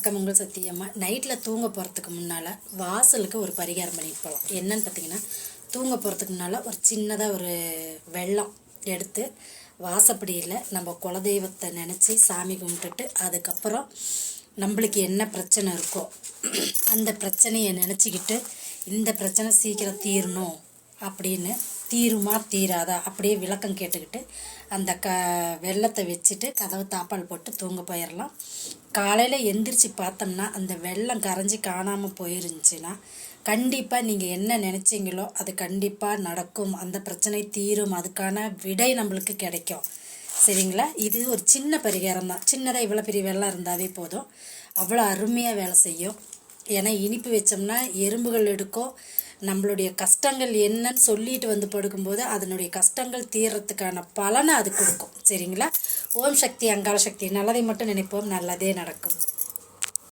வணக்கம். உங்கள் சத்தியம்மா. நைட்டில் தூங்க போகிறதுக்கு முன்னால் வாசலுக்கு ஒரு பரிகாரம் பண்ணிட்டு போகலாம். என்னன்னு பார்த்தீங்கன்னா, தூங்க போகிறதுக்கு முன்னால் ஒரு சின்னதாக ஒரு வெல்லம் எடுத்து வாசப்படியில் நம்ம குலதெய்வத்தை நினச்சி சாமி கும்பிட்டுட்டு, அதுக்கப்புறம் நம்மளுக்கு என்ன பிரச்சனை இருக்கோ அந்த பிரச்சனையை நினச்சிக்கிட்டு, இந்த பிரச்சனை சீக்கிரம் தீரணும் அப்படின்னு, தீருமா தீராதா அப்படியே விளக்கம் கேட்டுக்கிட்டு அந்த வெள்ளத்தை வச்சுட்டு கதவை தாப்பால் போட்டு தூங்க போயிடலாம். காலையில் எந்திரிச்சு பார்த்தோம்னா அந்த வெள்ளம் கரைஞ்சி காணாமல் போயிருந்துச்சுன்னா கண்டிப்பாக நீங்கள் என்ன நினச்சிங்களோ அது கண்டிப்பாக நடக்கும். அந்த பிரச்சனை தீரும். அதுக்கான விடை நம்மளுக்கு கிடைக்கும். சரிங்களா? இது ஒரு சின்ன பரிகாரம் தான். சின்னதாக இவ்வளோ பெரிய வெள்ளம் இருந்தாவே போதும். அவ்வளோ அருமையாக வேலை செய்யும். ஏன்னா இனிப்பு வச்சோம்னா எறும்புகள் எடுக்கும். நம்மளுடைய கஷ்டங்கள் என்னன்னு சொல்லிட்டு வந்து படுக்கும்போது அதனுடைய கஷ்டங்கள் தீர்றதுக்கான பலனை அது கொடுக்கும். சரிங்களா? ஓம் சக்தி அங்காள சக்தி. நல்லதை மட்டும் நினைப்போம், நல்லதே நடக்கும்.